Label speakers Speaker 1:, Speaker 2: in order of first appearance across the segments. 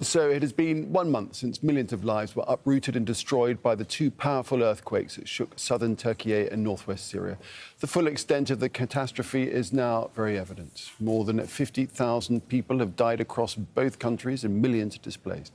Speaker 1: So it has been 1 month since millions of lives were uprooted and destroyed by the two powerful earthquakes that shook southern Turkey and northwest Syria. The full extent of the catastrophe is now very evident. More than 50,000 people have died across both countries and millions are displaced.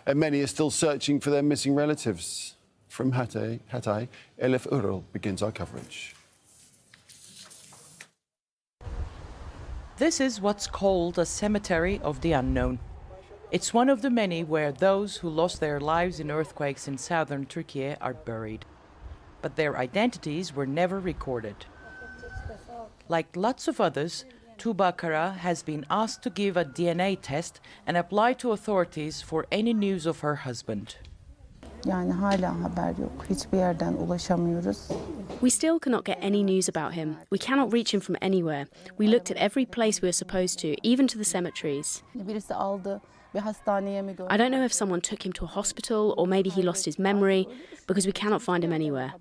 Speaker 1: And many are still searching for their missing relatives. From Hatay, Elif Ural begins our coverage.
Speaker 2: This is what's called a cemetery of the unknown. It's one of the many where those who lost their lives in earthquakes in southern Turkey are buried. But their identities were never recorded. Like lots of others, Tuba Kara has been asked to give a DNA test and apply to authorities for any news of her husband.
Speaker 3: Yani hala haber yok. Hiçbir yerden ulaşamıyoruz.
Speaker 4: We still cannot get any news about him. We cannot reach him from anywhere. We looked at every place we were supposed to, even to the cemeteries.
Speaker 3: Birisi aldı.
Speaker 4: I don't know if someone took him to a hospital or maybe he lost his memory because we cannot find him anywhere.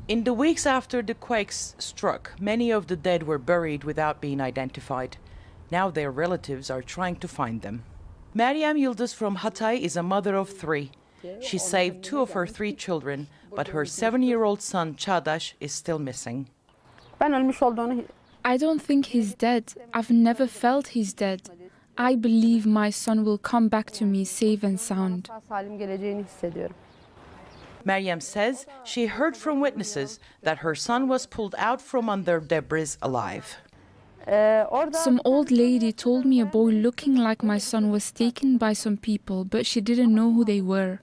Speaker 2: In the weeks after the quakes struck, many of the dead were buried without being identified. Now their relatives are trying to find them. Meryem Yıldız from Hatay is a mother of 3. She saved 2 of her 3 children, but her 7-year-old son Çağdaş is still missing.
Speaker 5: I don't think he's dead. I've never felt he's dead. I believe my son will come back to me safe and sound.
Speaker 2: Meryem says she heard from witnesses that her son was pulled out from under debris alive.
Speaker 5: Some old lady told me a boy looking like my son was taken by some people, but she didn't know who they were.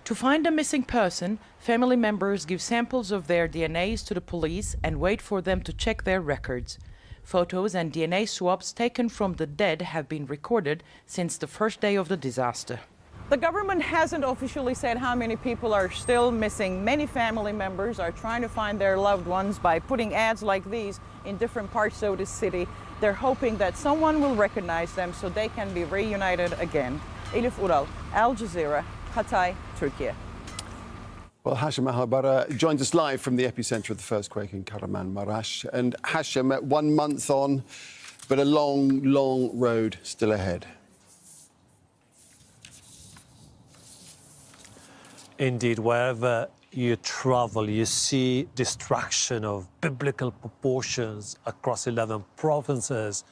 Speaker 2: To find a missing person, family members give samples of their DNAs to the police and wait for them to check their records. Photos and DNA swabs taken from the dead have been recorded since the first day of the disaster.
Speaker 6: The government hasn't officially said how many people are still missing. Many family members are trying to find their loved ones by putting ads like these in different parts of the city. They're hoping that someone will recognize them so they can be reunited again. Elif Ural, Al Jazeera, Hatay, Turkey.
Speaker 1: Well, Hashem Mahabara joins us live from the epicenter of the first quake in Kahramanmaraş. And Hashem, 1 month on, but a long, long road still ahead.
Speaker 7: Indeed, wherever you travel, you see destruction of biblical proportions across 11 provinces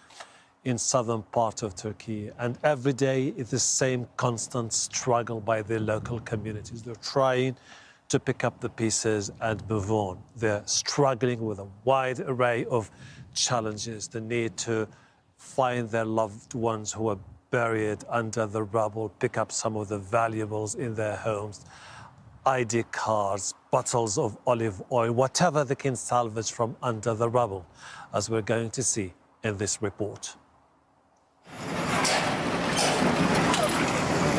Speaker 7: in southern part of Turkey. And every day it's the same constant struggle by the local communities. They're trying to pick up the pieces and move on. They're struggling with a wide array of challenges. The need to find their loved ones who are buried under the rubble, pick up some of the valuables in their homes, ID cards, bottles of olive oil, whatever they can salvage from under the rubble, as we're going to see in this report.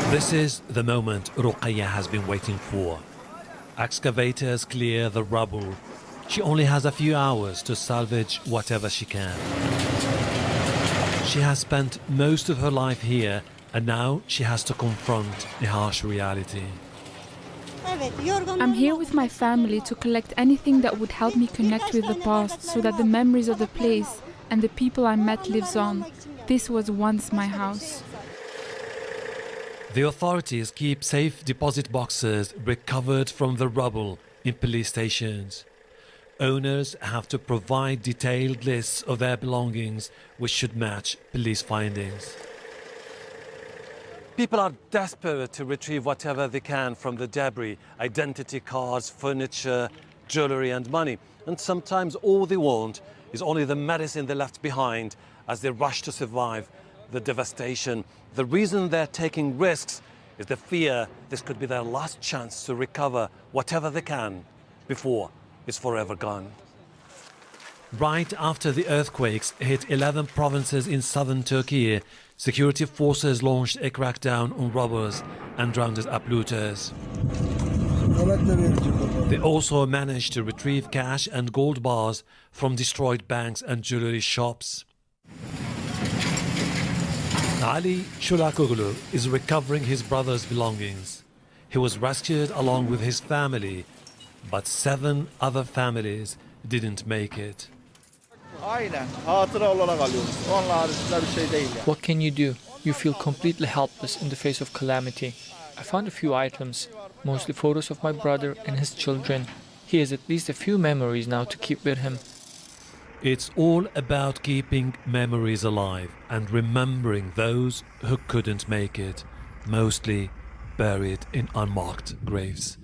Speaker 8: This is the moment Ruqayya has been waiting for. Excavators clear the rubble. She only has a few hours to salvage whatever she can. She has spent most of her life here, and now she has to confront the harsh reality.
Speaker 5: I'm here with my family to collect anything that would help me connect with the past so that the memories of the place and the people I met lives on. This was once my house.
Speaker 8: The authorities keep safe deposit boxes recovered from the rubble in police stations. Owners have to provide detailed lists of their belongings which should match police findings.
Speaker 7: People are desperate to retrieve whatever they can from the debris, identity cards, furniture, jewelry and money. And sometimes all they want is only the medicine they left behind as they rush to survive the devastation. The reason they're taking risks is the fear this could be their last chance to recover whatever they can before it's forever gone.
Speaker 8: Right after the earthquakes hit 11 provinces in southern Turkey, security forces launched a crackdown on robbers and rounded up looters. They also managed to retrieve cash and gold bars from destroyed banks and jewelry shops. Ali Şulakoglu is recovering his brother's belongings. He was rescued along with his family, but 7 other families didn't make it.
Speaker 9: Aynen. Hatıra olarak alıyoruz. Onun haricinde bir şey değil yani.
Speaker 10: What can you do?
Speaker 9: You feel completely helpless in the face of calamity. I found a few items, mostly photos of my brother and his children. He has at least a few memories now to keep with him.
Speaker 8: It's all about keeping memories alive and remembering those who couldn't make it, mostly buried in unmarked graves.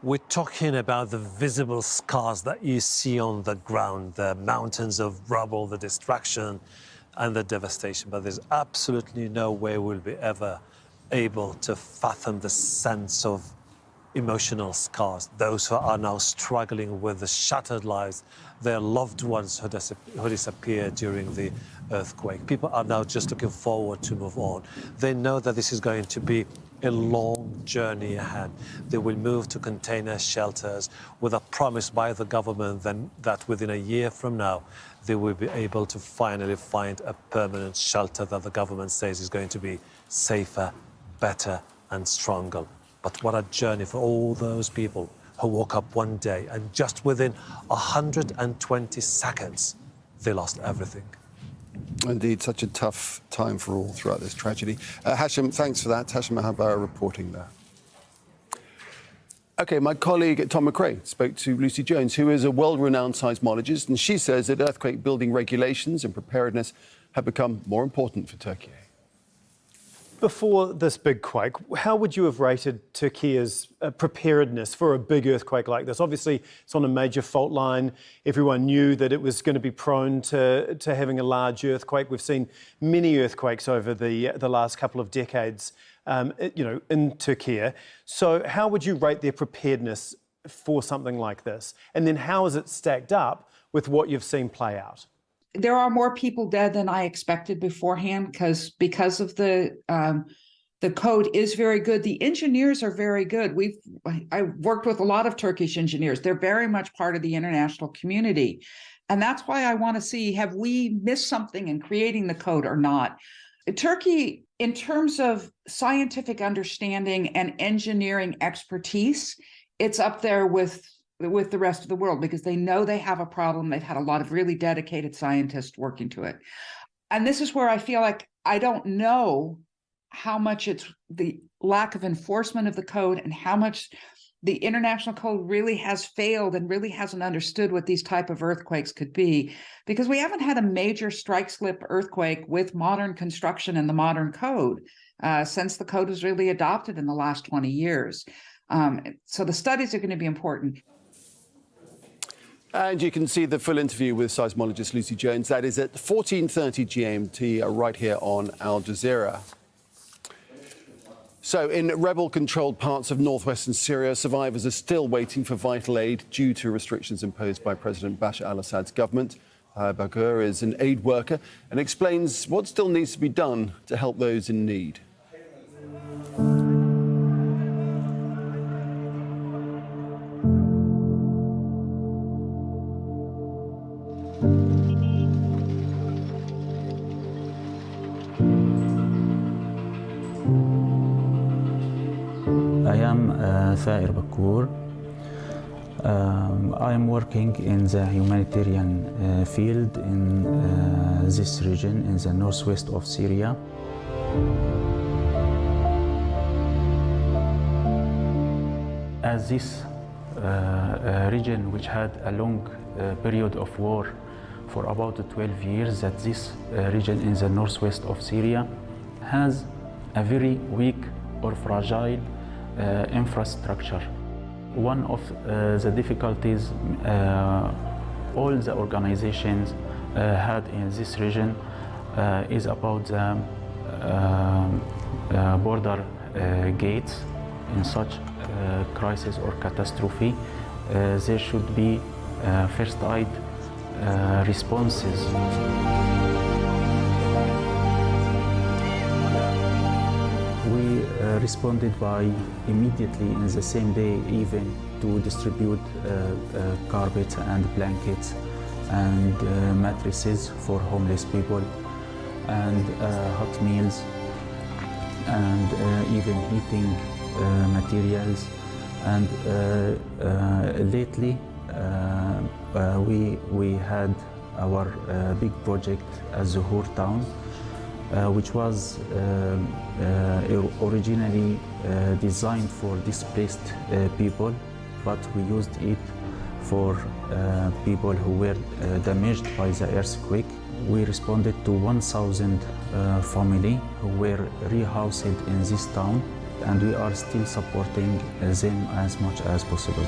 Speaker 7: We're talking about the visible scars that you see on the ground, the mountains of rubble, the destruction and the devastation, but there's absolutely no way we'll be ever able to fathom the sense of emotional scars, those who are now struggling with the shattered lives, their loved ones who disappeared during the earthquake. People are now just looking forward to move on. They know that this is going to be a long journey ahead. They will move to container shelters with a promise by the government then that within a year from now, they will be able to finally find a permanent shelter that the government says is going to be safer, better and stronger. But what a journey for all those people who woke up one day and just within 120 seconds, they lost everything.
Speaker 1: Indeed, such a tough time for all throughout this tragedy. Hashim, thanks for that. Hashim Mahabara reporting there. OK, my colleague Tom McRae spoke to Lucy Jones, who is a world-renowned seismologist, and she says that earthquake building regulations and preparedness have become more important for Turkey.
Speaker 10: Before this big quake, how would you have rated Turkey's preparedness for a big earthquake like this? Obviously, it's on a major fault line. Everyone knew that it was going to be prone to having a large earthquake. We've seen many earthquakes over the last couple of decades, in Turkey. So how would you rate their preparedness for something like this? And then how is it stacked up with what you've seen play out?
Speaker 11: There are more people dead than I expected beforehand because of the code is very good. The engineers are very good. I worked with a lot of Turkish engineers. They're very much part of the international community. And that's why I want to see, have we missed something in creating the code or not? Turkey, in terms of scientific understanding and engineering expertise, it's up there with the rest of the world because they know they have a problem. They've had a lot of really dedicated scientists working to it. And this is where I feel like I don't know how much it's the lack of enforcement of the code and how much the international code really has failed and really hasn't understood what these type of earthquakes could be, because we haven't had a major strike-slip earthquake with modern construction and the modern code since the code was really adopted in the last 20 years. So the studies are going to be important.
Speaker 1: And you can see the full interview with seismologist Lucy Jones. That is at 14:30 GMT right here on Al Jazeera. So in rebel-controlled parts of northwestern Syria, survivors are still waiting for vital aid due to restrictions imposed by President Bashar al-Assad's government. Bagur is an aid worker and explains what still needs to be done to help those in need.
Speaker 12: I am Thair Bakur. I am working in the humanitarian field in this region, in the northwest of Syria. As this region, which had a long period of war for about 12 years, that this region in the northwest of Syria has a very weak or fragile infrastructure. One of the difficulties all the organizations had in this region is about the border gates. In such crisis or catastrophe, there should be first aid responses. We responded by immediately in the same day even to distribute carpets and blankets and mattresses for homeless people and hot meals and even heating materials. And lately we had our big project at Zuhur town, which was originally designed for displaced people, but we used it for people who were damaged by the earthquake. We responded to 1,000 families who were rehoused in this town, and we are still supporting them as much as possible.